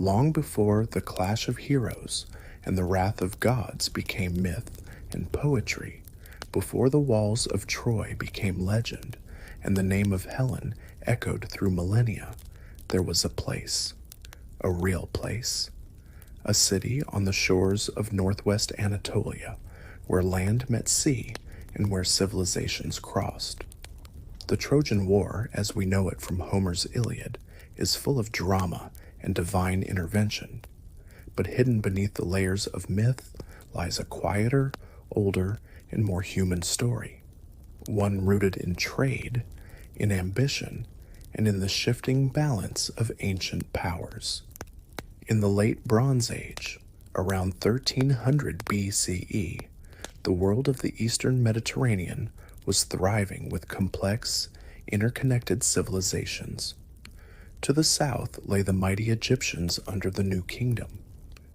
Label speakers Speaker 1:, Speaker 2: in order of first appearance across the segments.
Speaker 1: long before the clash of heroes and the wrath of gods became myth and poetry, before the walls of Troy became legend and the name of Helen echoed through millennia, there was a place, a real place, a city on the shores of northwest Anatolia, where land met sea and where civilizations crossed. The Trojan War, as we know it from Homer's Iliad, is full of drama and divine intervention, but hidden beneath the layers of myth lies a quieter, older, and more human story, one rooted in trade, in ambition, and in the shifting balance of ancient powers. In the late Bronze Age, around 1300 BCE, the world of the Eastern Mediterranean was thriving with complex, interconnected civilizations. To the south lay the mighty Egyptians under the New Kingdom.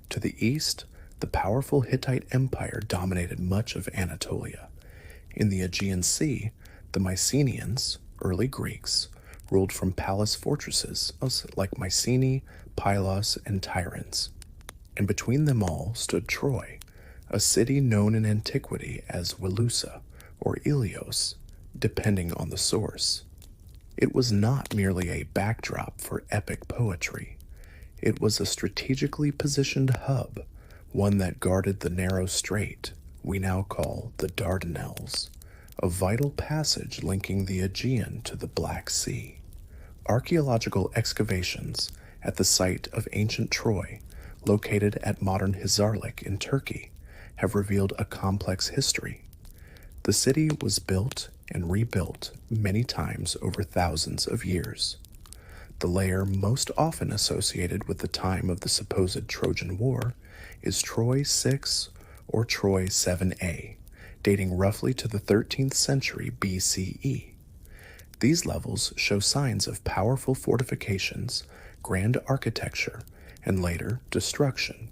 Speaker 1: To the east, the powerful Hittite Empire dominated much of Anatolia. In the Aegean Sea, the Mycenaeans, early Greeks, ruled from palace fortresses like Mycenae, Pylos, and Tiryns. And between them all stood Troy, a city known in antiquity as Wilusa or Ilios, depending on the source. It was not merely a backdrop for epic poetry. It was a strategically positioned hub, one that guarded the narrow strait we now call the Dardanelles, a vital passage linking the Aegean to the Black Sea. Archaeological excavations at the site of ancient Troy, located at modern Hisarlik in Turkey, have revealed a complex history. The city was built and rebuilt many times over thousands of years. The layer most often associated with the time of the supposed Trojan War is Troy 6 or Troy 7a, dating roughly to the 13th century BCE. These levels show signs of powerful fortifications, grand architecture, and later destruction.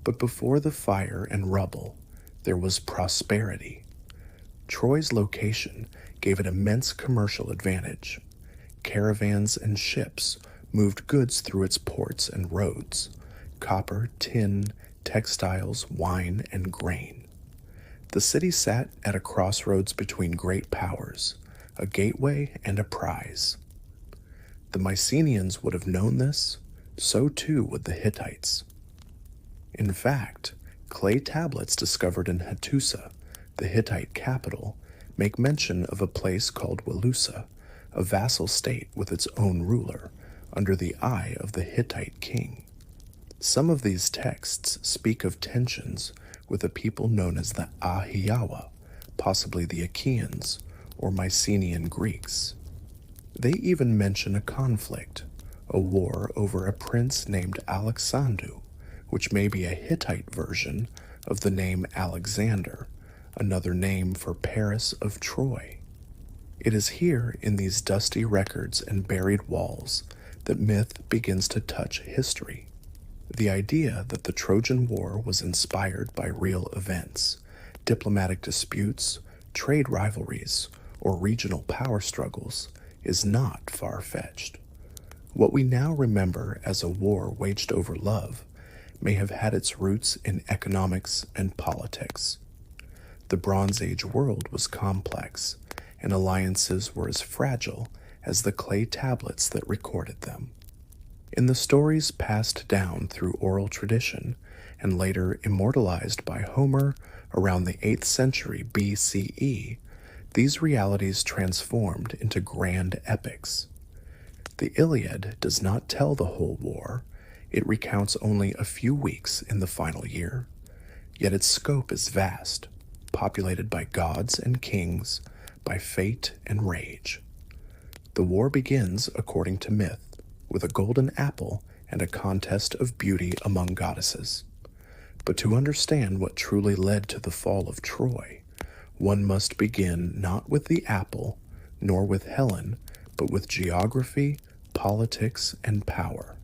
Speaker 1: But before the fire and rubble, there was prosperity. Troy's location gave it immense commercial advantage. Caravans and ships moved goods through its ports and roads: copper, tin, textiles, wine, and grain. The city sat at a crossroads between great powers, a gateway and a prize. The Mycenaeans would have known this, so too would the Hittites. In fact, clay tablets discovered in Hattusa, the Hittite capital, make mention of a place called Wilusa, a vassal state with its own ruler, under the eye of the Hittite king. Some of these texts speak of tensions with a people known as the Ahiyawa, possibly the Achaeans or Mycenaean Greeks. They even mention a conflict, a war over a prince named Alexandru, which may be a Hittite version of the name Alexander, another name for Paris of Troy. It is here in these dusty records and buried walls that myth begins to touch history. The idea that the Trojan War was inspired by real events, diplomatic disputes, trade rivalries, or regional power struggles is not far-fetched. What we now remember as a war waged over love may have had its roots in economics and politics. The Bronze Age world was complex, and alliances were as fragile as the clay tablets that recorded them. In the stories passed down through oral tradition and later immortalized by Homer around the 8th century BCE, these realities transformed into grand epics. The Iliad does not tell the whole war. It recounts only a few weeks in the final year, yet its scope is vast, populated by gods and kings, by fate and rage. The war begins, according to myth, with a golden apple and a contest of beauty among goddesses. But to understand what truly led to the fall of Troy, one must begin not with the apple, nor with Helen, but with geography, politics, and power.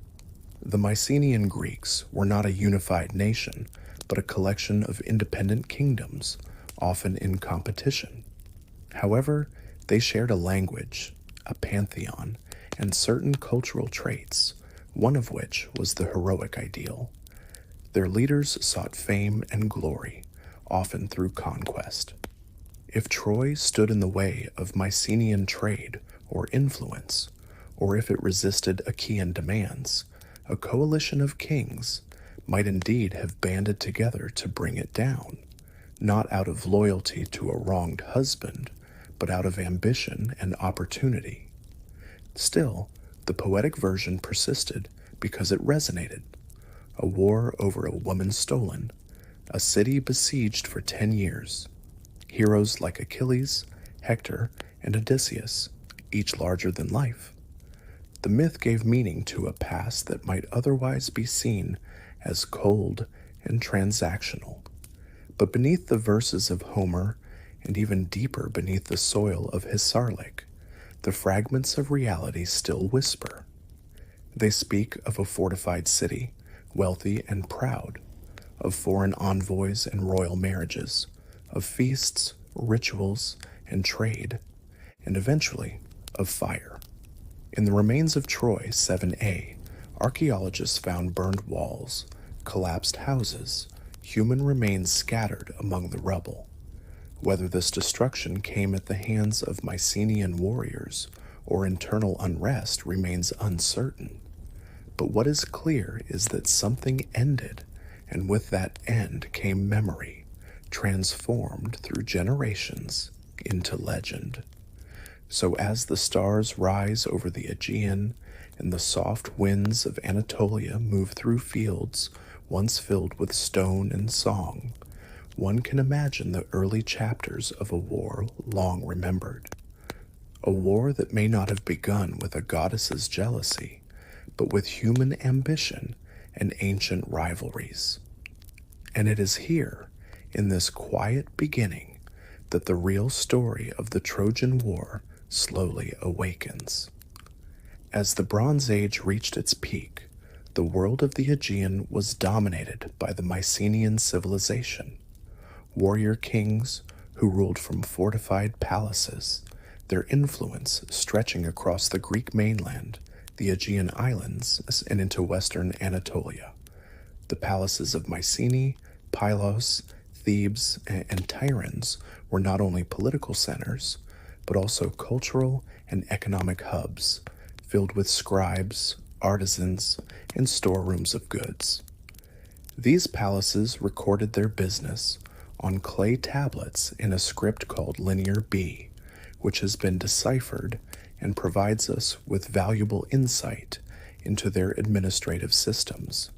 Speaker 1: The Mycenaean Greeks were not a unified nation, but a collection of independent kingdoms, often in competition. However, they shared a language, a pantheon, and certain cultural traits, one of which was the heroic ideal. Their leaders sought fame and glory, often through conquest. If Troy stood in the way of Mycenaean trade or influence, or if it resisted Achaean demands, a coalition of kings might indeed have banded together to bring it down, not out of loyalty to a wronged husband, but out of ambition and opportunity. Still, the poetic version persisted because it resonated. A war over a woman stolen, a city besieged for 10 years, heroes like Achilles, Hector, and Odysseus, each larger than life. The myth gave meaning to a past that might otherwise be seen as cold and transactional. But beneath the verses of Homer, and even deeper beneath the soil of Hisarlik, the fragments of reality still whisper. They speak of a fortified city, wealthy and proud, of foreign envoys and royal marriages, of feasts, rituals, and trade, and eventually of fire. In the remains of Troy 7a, archaeologists found burned walls, collapsed houses, human remains scattered among the rubble. Whether this destruction came at the hands of Mycenaean warriors or internal unrest remains uncertain. But what is clear is that something ended, and with that end came memory, transformed through generations into legend. So as the stars rise over the Aegean and the soft winds of Anatolia move through fields once filled with stone and song, one can imagine the early chapters of a war long remembered. A war that may not have begun with a goddess's jealousy, but with human ambition and ancient rivalries. And it is here, in this quiet beginning, that the real story of the Trojan War slowly awakens. As the Bronze Age reached its peak, the world of the Aegean was dominated by the Mycenaean civilization. Warrior kings who ruled from fortified palaces, their influence stretching across the Greek mainland, the Aegean islands, and into western Anatolia. The palaces of Mycenae, Pylos, Thebes, and Tiryns were not only political centers, but also cultural and economic hubs, filled with scribes, artisans, and storerooms of goods. These palaces recorded their business on clay tablets in a script called Linear B, which has been deciphered and provides us with valuable insight into their administrative systems.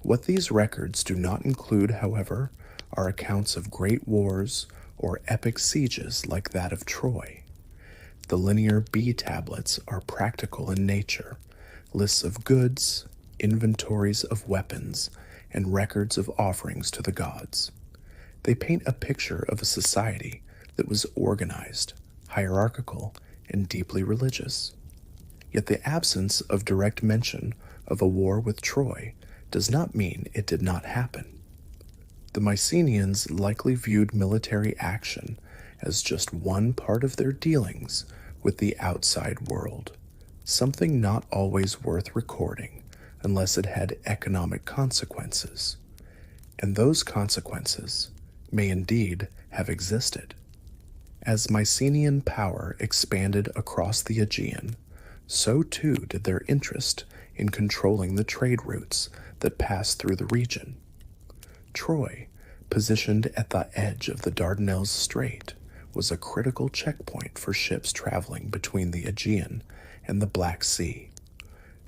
Speaker 1: What these records do not include, however, are accounts of great wars or epic sieges like that of Troy. The Linear B tablets are practical in nature, lists of goods, inventories of weapons, and records of offerings to the gods. They paint a picture of a society that was organized, hierarchical, and deeply religious. Yet the absence of direct mention of a war with Troy does not mean it did not happen. The Mycenaeans likely viewed military action as just one part of their dealings with the outside world, something not always worth recording unless it had economic consequences. And those consequences may indeed have existed. As Mycenaean power expanded across the Aegean, so too did their interest in controlling the trade routes that passed through the region. Troy, positioned at the edge of the Dardanelles Strait, was a critical checkpoint for ships traveling between the Aegean and the Black Sea.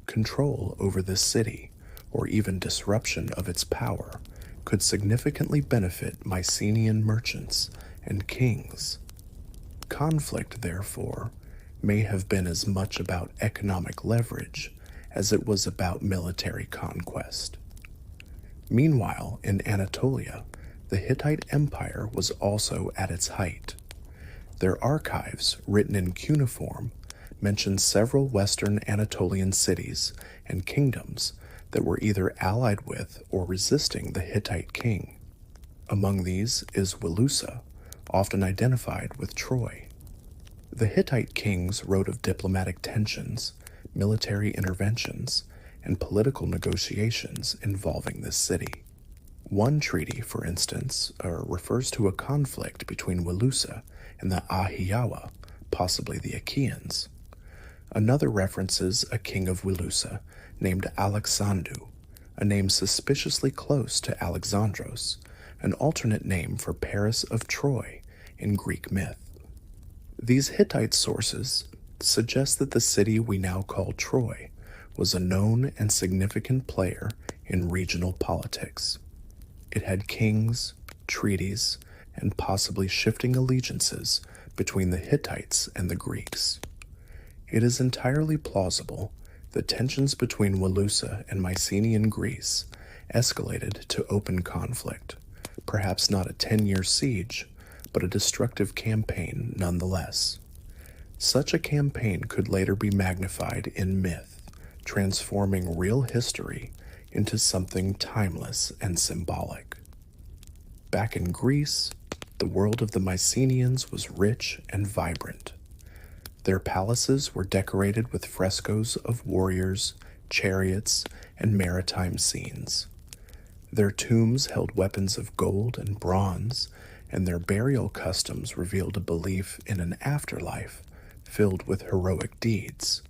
Speaker 1: Control over this city, or even disruption of its power, could significantly benefit Mycenaean merchants and kings. Conflict, therefore, may have been as much about economic leverage as it was about military conquest. Meanwhile, in Anatolia, the Hittite Empire was also at its height. Their archives, written in cuneiform, mention several western Anatolian cities and kingdoms that were either allied with or resisting the Hittite king. Among these is Wilusa, often identified with Troy. The Hittite kings wrote of diplomatic tensions, military interventions, and political negotiations involving this city. One treaty, for instance, refers to a conflict between Wilusa and the Ahiyawa, possibly the Achaeans. Another references a king of Wilusa named Alexandru, a name suspiciously close to Alexandros, an alternate name for Paris of Troy in Greek myth. These Hittite sources suggest that the city we now call Troy was a known and significant player in regional politics. It had kings, treaties, and possibly shifting allegiances between the Hittites and the Greeks. It is entirely plausible that tensions between Wilusa and Mycenaean Greece escalated to open conflict, perhaps not a 10-year siege, but a destructive campaign nonetheless. Such a campaign could later be magnified in myth, transforming real history into something timeless and symbolic. Back in Greece, the world of the Mycenaeans was rich and vibrant. Their palaces were decorated with frescoes of warriors, chariots, and maritime scenes. Their tombs held weapons of gold and bronze, and their burial customs revealed a belief in an afterlife filled with heroic deeds.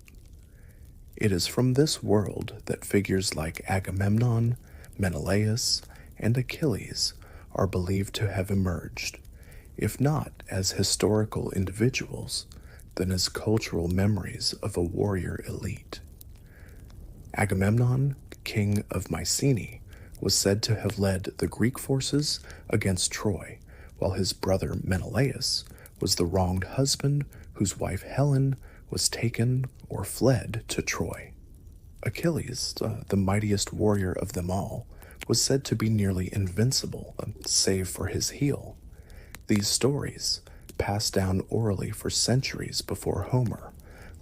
Speaker 1: It is from this world that figures like Agamemnon, Menelaus, and Achilles are believed to have emerged, if not as historical individuals, then as cultural memories of a warrior elite. Agamemnon, king of Mycenae, was said to have led the Greek forces against Troy, while his brother Menelaus was the wronged husband whose wife Helen was taken or fled to Troy. Achilles, the mightiest warrior of them all, was said to be nearly invincible, save for his heel. These stories, passed down orally for centuries before Homer,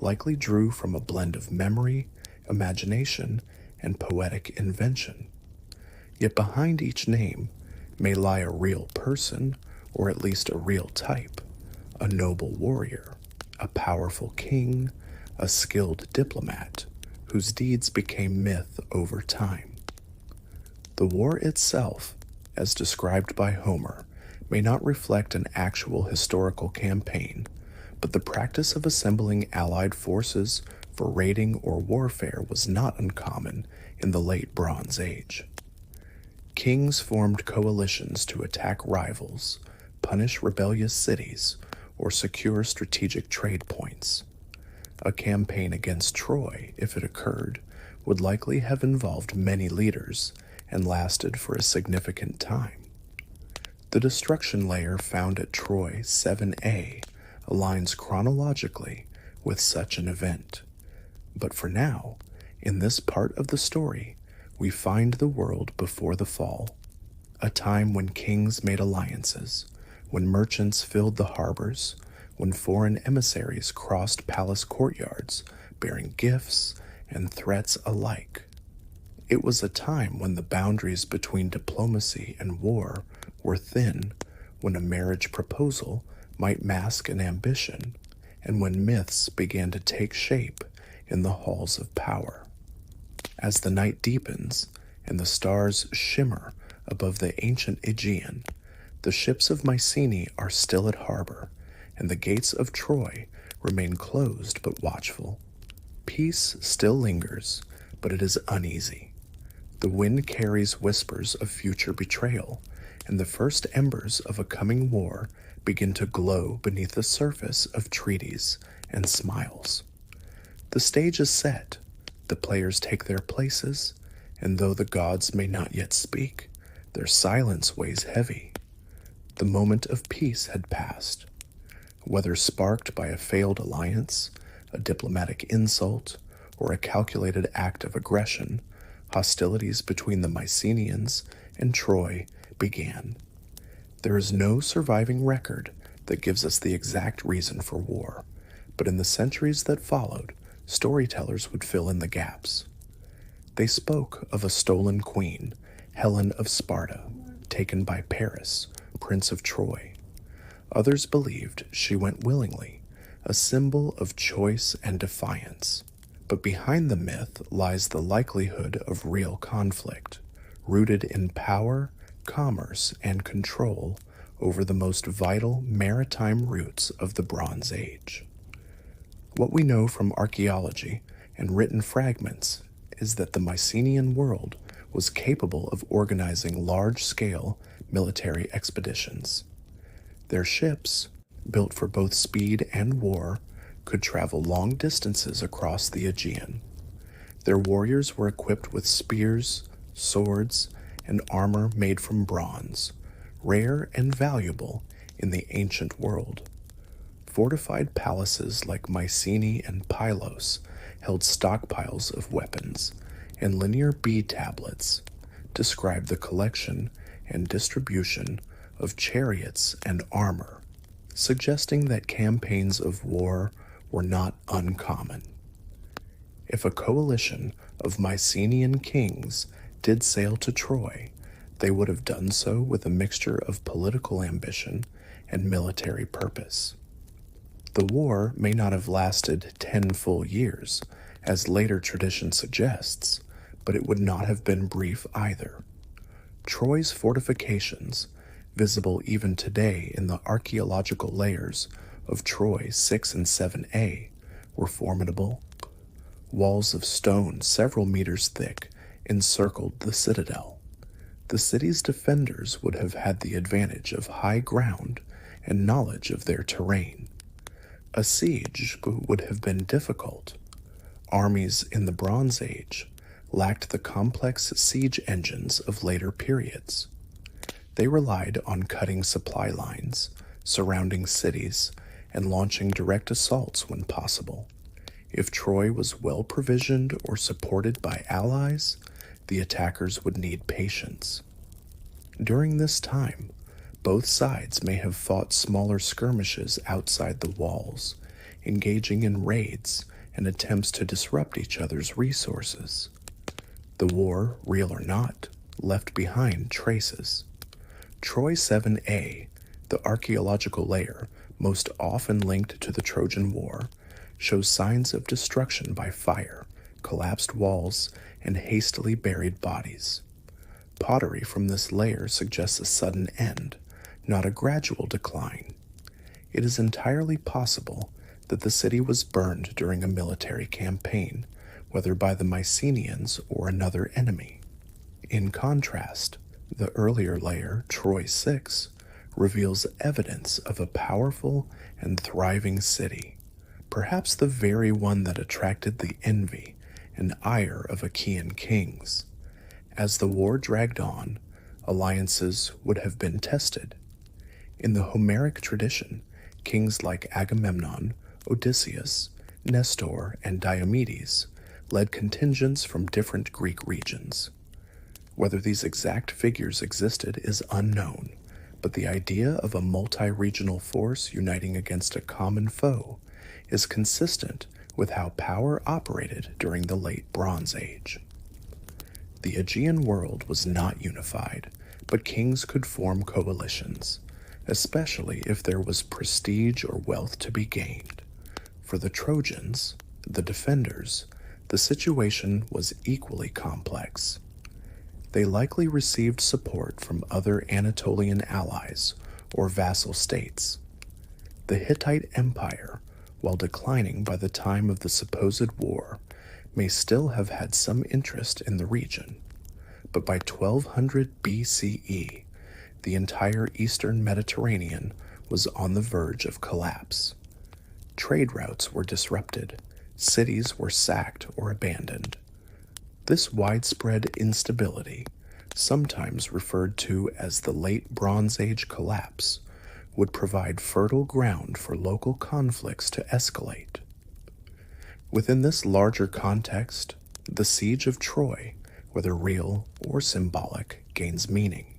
Speaker 1: likely drew from a blend of memory, imagination, and poetic invention. Yet behind each name may lie a real person, or at least a real type, a noble warrior, a powerful king, a skilled diplomat, whose deeds became myth over time. The war itself, as described by Homer, may not reflect an actual historical campaign, but the practice of assembling allied forces for raiding or warfare was not uncommon in the late Bronze Age. Kings formed coalitions to attack rivals, punish rebellious cities, or secure strategic trade points. A campaign against Troy, if it occurred, would likely have involved many leaders and lasted for a significant time. The destruction layer found at Troy 7a aligns chronologically with such an event. But for now, in this part of the story, we find the world before the fall, a time when kings made alliances, when merchants filled the harbors, when foreign emissaries crossed palace courtyards bearing gifts and threats alike. It was a time when the boundaries between diplomacy and war were thin, when a marriage proposal might mask an ambition, and when myths began to take shape in the halls of power. As the night deepens and the stars shimmer above the ancient Aegean, the ships of Mycenae are still at harbor, and the gates of Troy remain closed but watchful. Peace still lingers, but it is uneasy. The wind carries whispers of future betrayal, and the first embers of a coming war begin to glow beneath the surface of treaties and smiles. The stage is set, the players take their places, and though the gods may not yet speak, their silence weighs heavy. The moment of peace had passed. Whether sparked by a failed alliance, a diplomatic insult, or a calculated act of aggression, hostilities between the Mycenaeans and Troy began. There is no surviving record that gives us the exact reason for war, but in the centuries that followed, storytellers would fill in the gaps. They spoke of a stolen queen, Helen of Sparta, taken by Paris, Prince of Troy. Others believed she went willingly, a symbol of choice and defiance. But behind the myth lies the likelihood of real conflict, rooted in power, commerce, and control over the most vital maritime routes of the Bronze Age. What we know from archaeology and written fragments is that the Mycenaean world was capable of organizing large-scale military expeditions. Their ships, built for both speed and war, could travel long distances across the Aegean. Their warriors were equipped with spears, swords, and armor made from bronze, rare and valuable in the ancient world. Fortified palaces like Mycenae and Pylos held stockpiles of weapons, and linear bead tablets describe the collection and distribution of chariots and armor, suggesting that campaigns of war were not uncommon. If a coalition of Mycenaean kings did sail to Troy, they would have done so with a mixture of political ambition and military purpose. The war may not have lasted 10 full years, as later tradition suggests, but it would not have been brief either. Troy's fortifications, visible even today in the archaeological layers of Troy 6 and 7a, were formidable. Walls of stone several meters thick encircled the citadel. The city's defenders would have had the advantage of high ground and knowledge of their terrain. A siege would have been difficult. Armies in the Bronze Age lacked the complex siege engines of later periods. They relied on cutting supply lines, surrounding cities, and launching direct assaults when possible. If Troy was well provisioned or supported by allies, the attackers would need patience. During this time, both sides may have fought smaller skirmishes outside the walls, engaging in raids and attempts to disrupt each other's resources. The war, real or not, left behind traces. Troy 7a, the archaeological layer most often linked to the Trojan War, shows signs of destruction by fire, collapsed walls, and hastily buried bodies. Pottery from this layer suggests a sudden end, not a gradual decline. It is entirely possible that the city was burned during a military campaign, whether by the Mycenaeans or another enemy. In contrast, the earlier layer, Troy 6, reveals evidence of a powerful and thriving city, perhaps the very one that attracted the envy and ire of Achaean kings. As the war dragged on, alliances would have been tested. In the Homeric tradition, kings like Agamemnon, Odysseus, Nestor, and Diomedes led contingents from different Greek regions. Whether these exact figures existed is unknown, but the idea of a multi-regional force uniting against a common foe is consistent with how power operated during the late Bronze Age. The Aegean world was not unified, but kings could form coalitions, especially if there was prestige or wealth to be gained. For the Trojans, the defenders, the situation was equally complex. They likely received support from other Anatolian allies or vassal states. The Hittite Empire, while declining by the time of the supposed war, may still have had some interest in the region, but by 1200 BCE, the entire eastern Mediterranean was on the verge of collapse. Trade routes were disrupted, cities were sacked or abandoned. This widespread instability, sometimes referred to as the Late Bronze Age collapse, would provide fertile ground for local conflicts to escalate. Within this larger context, the siege of Troy, whether real or symbolic, gains meaning.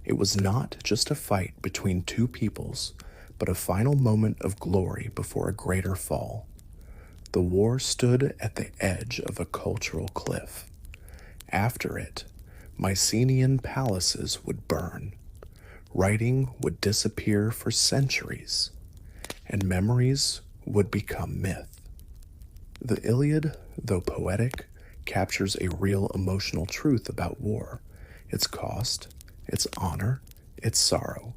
Speaker 1: It was not just a fight between two peoples, but a final moment of glory before a greater fall. The war stood at the edge of a cultural cliff. After it, Mycenaean palaces would burn, writing would disappear for centuries, and memories would become myth. The Iliad, though poetic, captures a real emotional truth about war, its cost, its honor, its sorrow.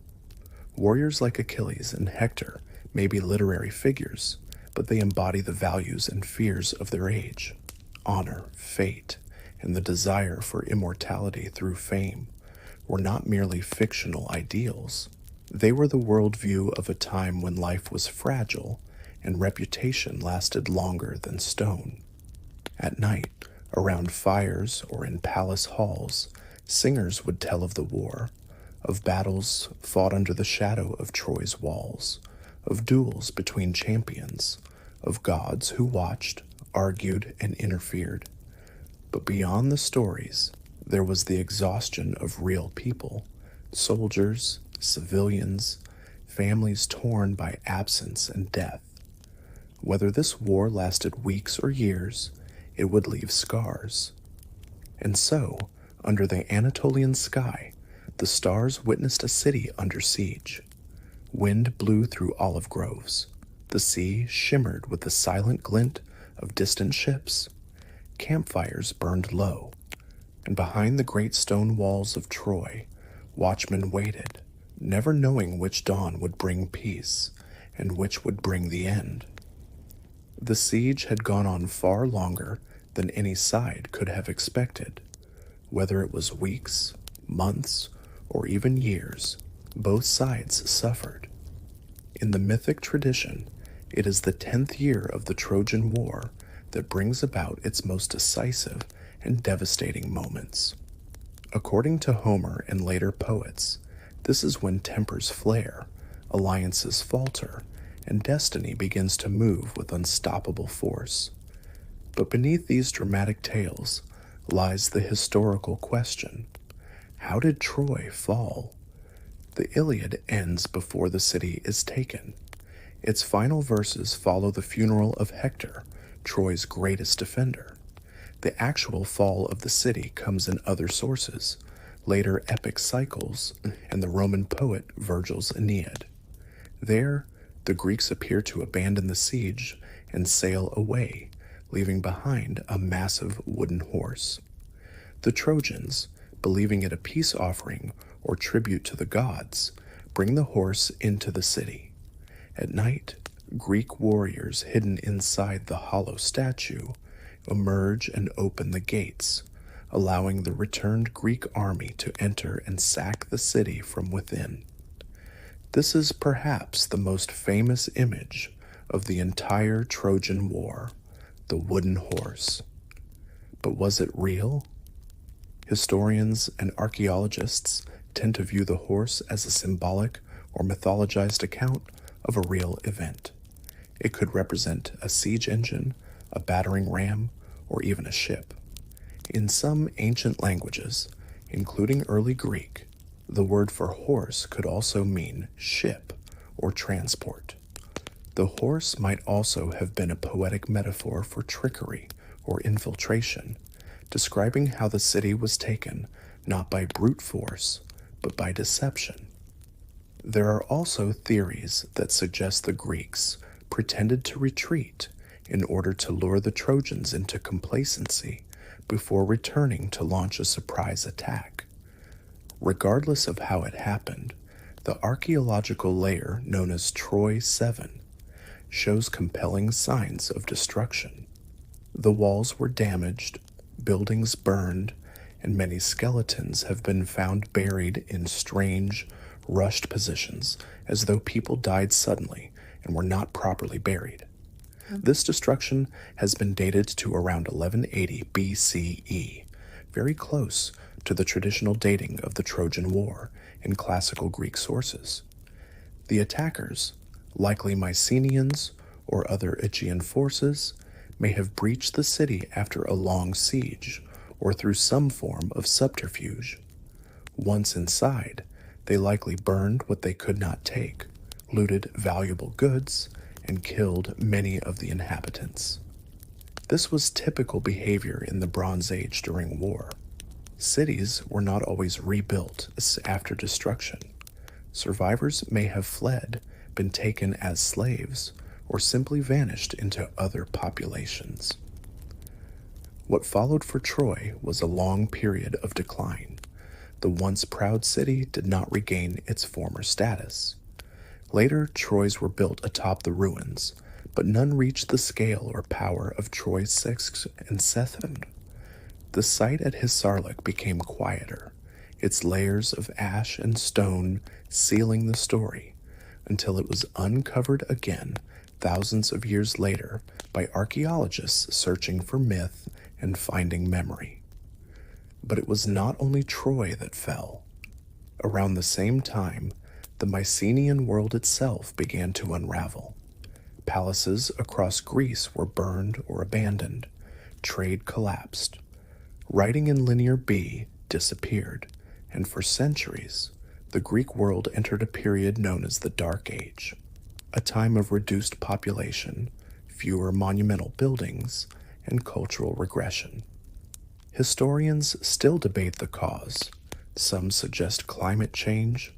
Speaker 1: Warriors like Achilles and Hector may be literary figures, but they embody the values and fears of their age: honor, fate, and the desire for immortality through fame were not merely fictional ideals. They were the worldview of a time when life was fragile and reputation lasted longer than stone. At night, around fires or in palace halls, singers would tell of the war, of battles fought under the shadow of Troy's walls, of duels between champions, of gods who watched, argued, and interfered. But beyond the stories, there was the exhaustion of real people: soldiers, civilians, families torn by absence and death. Whether this war lasted weeks or years, it would leave scars. And so, under the Anatolian sky, the stars witnessed a city under siege. Wind blew through olive groves. The sea shimmered with the silent glint of distant ships. Campfires burned low, and behind the great stone walls of Troy, watchmen waited, never knowing which dawn would bring peace and which would bring the end. The siege had gone on far longer than any side could have expected. Whether it was weeks, months, or even years, both sides suffered. In the mythic tradition, it is the 10th year of the Trojan War that brings about its most decisive and devastating moments. According to Homer and later poets, this is when tempers flare, alliances falter, and destiny begins to move with unstoppable force. But beneath these dramatic tales lies the historical question: how did Troy fall? The Iliad ends before the city is taken. Its final verses follow the funeral of Hector, Troy's greatest defender. The actual fall of the city comes in other sources, later epic cycles, and the Roman poet Virgil's Aeneid. There, the Greeks appear to abandon the siege and sail away, leaving behind a massive wooden horse. The Trojans, believing it a peace offering or tribute to the gods, bring the horse into the city. At night, Greek warriors hidden inside the hollow statue emerge and open the gates, allowing the returned Greek army to enter and sack the city from within. This is perhaps the most famous image of the entire Trojan War: the wooden horse. But was it real? Historians and archaeologists tend to view the horse as a symbolic or mythologized account of a real event. It could represent a siege engine, a battering ram, or even a ship. In some ancient languages, including early Greek, the word for horse could also mean ship or transport. The horse might also have been a poetic metaphor for trickery or infiltration, describing how the city was taken not by brute force, but by deception. There are also theories that suggest the Greeks pretended to retreat in order to lure the Trojans into complacency before returning to launch a surprise attack. Regardless of how it happened, the archaeological layer known as Troy 7 shows compelling signs of destruction. The walls were damaged, buildings burned, and many skeletons have been found buried in strange, rushed positions, as though people died suddenly and were not properly buried. This destruction has been dated to around 1180 BCE, very close to the traditional dating of the Trojan War in classical Greek sources. The attackers, likely Mycenaeans or other Aegean forces, may have breached the city after a long siege or through some form of subterfuge. Once inside, they likely burned what they could not take, looted valuable goods, and killed many of the inhabitants. This was typical behavior in the Bronze Age during war. Cities were not always rebuilt after destruction. Survivors may have fled, been taken as slaves, or simply vanished into other populations. What followed for Troy was a long period of decline. The once proud city did not regain its former status. Later, Troys were built atop the ruins, but none reached the scale or power of Troy Sixth and Seventh. The site at Hisarlik became quieter, its layers of ash and stone sealing the story, until it was uncovered again thousands of years later by archaeologists searching for myth and finding memory. But it was not only Troy that fell. Around the same time, the Mycenaean world itself began to unravel. Palaces across Greece were burned or abandoned. Trade collapsed. Writing in Linear B disappeared, and for centuries, the Greek world entered a period known as the Dark Age, a time of reduced population, fewer monumental buildings, and cultural regression. Historians still debate the cause. Some suggest climate change,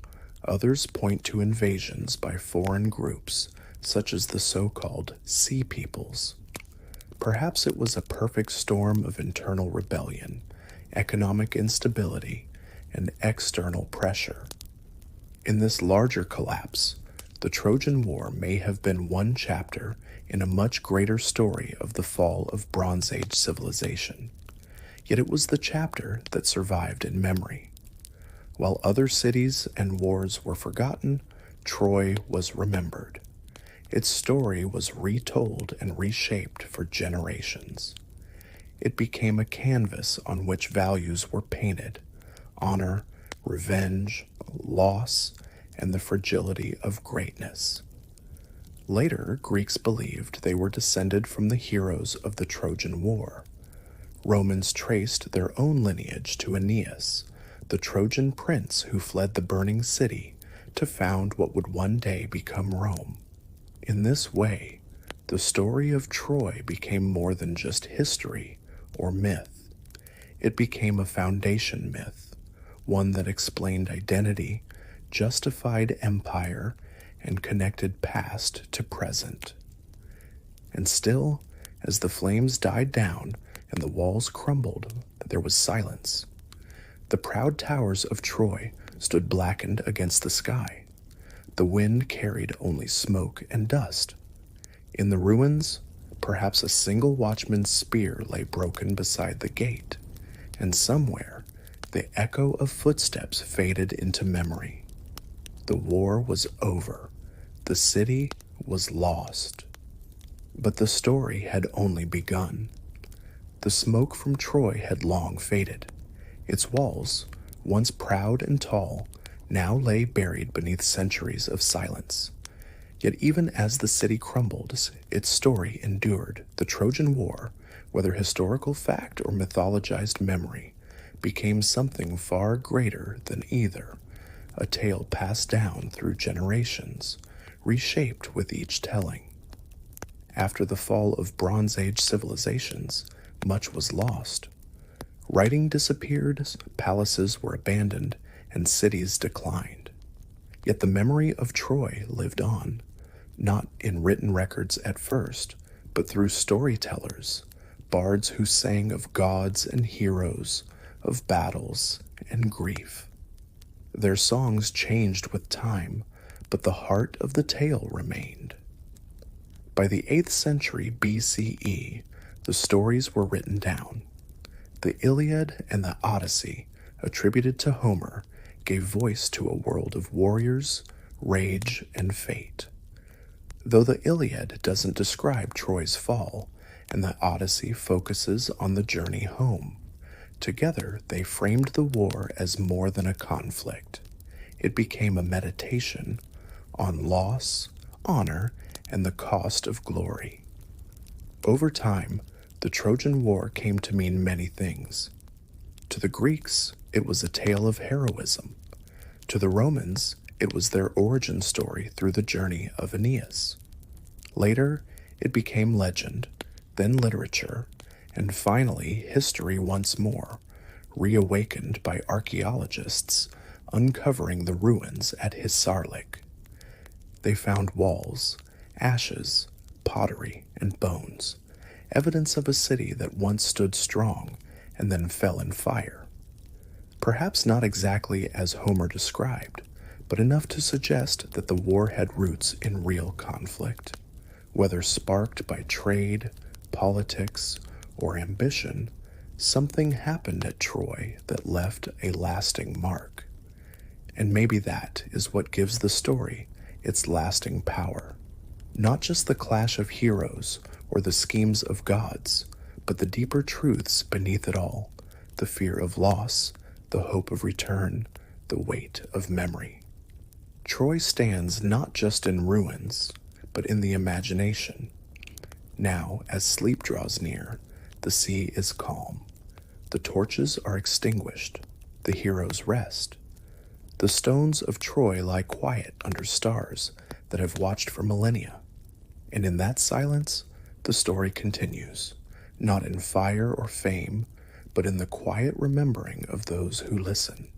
Speaker 1: others point to invasions by foreign groups, such as the so-called Sea Peoples. Perhaps it was a perfect storm of internal rebellion, economic instability, and external pressure. In this larger collapse, the Trojan War may have been one chapter in a much greater story of the fall of Bronze Age civilization. Yet it was the chapter that survived in memory. While other cities and wars were forgotten, Troy was remembered. Its story was retold and reshaped for generations. It became a canvas on which values were painted: honor, revenge, loss, and the fragility of greatness. Later, Greeks believed they were descended from the heroes of the Trojan War. Romans traced their own lineage to Aeneas, the Trojan prince who fled the burning city to found what would one day become Rome. In this way, the story of Troy became more than just history or myth. It became a foundation myth, one that explained identity, justified empire, and connected past to present. And still, as the flames died down and the walls crumbled, there was silence. The proud towers of Troy stood blackened against the sky. The wind carried only smoke and dust. In the ruins, perhaps a single watchman's spear lay broken beside the gate, and somewhere the echo of footsteps faded into memory. The war was over. The city was lost. But the story had only begun. The smoke from Troy had long faded. Its walls, once proud and tall, now lay buried beneath centuries of silence. Yet even as the city crumbled, its story endured. The Trojan War, whether historical fact or mythologized memory, became something far greater than either, a tale passed down through generations, reshaped with each telling. After the fall of Bronze Age civilizations, much was lost. Writing disappeared, palaces were abandoned, and cities declined. Yet the memory of Troy lived on, not in written records at first, but through storytellers, bards who sang of gods and heroes, of battles and grief. Their songs changed with time, but the heart of the tale remained. By the 8th century BCE, the stories were written down. The Iliad and the Odyssey, attributed to Homer, gave voice to a world of warriors, rage, and fate. Though the Iliad doesn't describe Troy's fall, and the Odyssey focuses on the journey home, together they framed the war as more than a conflict. It became a meditation on loss, honor, and the cost of glory. Over time, the Trojan War came to mean many things. To the Greeks, it was a tale of heroism. To the Romans, it was their origin story through the journey of Aeneas. Later, it became legend, then literature, and finally history once more, reawakened by archaeologists uncovering the ruins at Hisarlik. They found walls, ashes, pottery, and bones, evidence of a city that once stood strong and then fell in fire. Perhaps not exactly as Homer described, but enough to suggest that the war had roots in real conflict. Whether sparked by trade, politics, or ambition, something happened at Troy that left a lasting mark. And maybe that is what gives the story its lasting power. Not just the clash of heroes or the schemes of gods, but the deeper truths beneath it all, the fear of loss, the hope of return, the weight of memory. Troy stands not just in ruins, but in the imagination. Now, as sleep draws near, the sea is calm. The torches are extinguished. The heroes rest. The stones of Troy lie quiet under stars that have watched for millennia. And in that silence, the story continues, not in fire or fame, but in the quiet remembering of those who listen.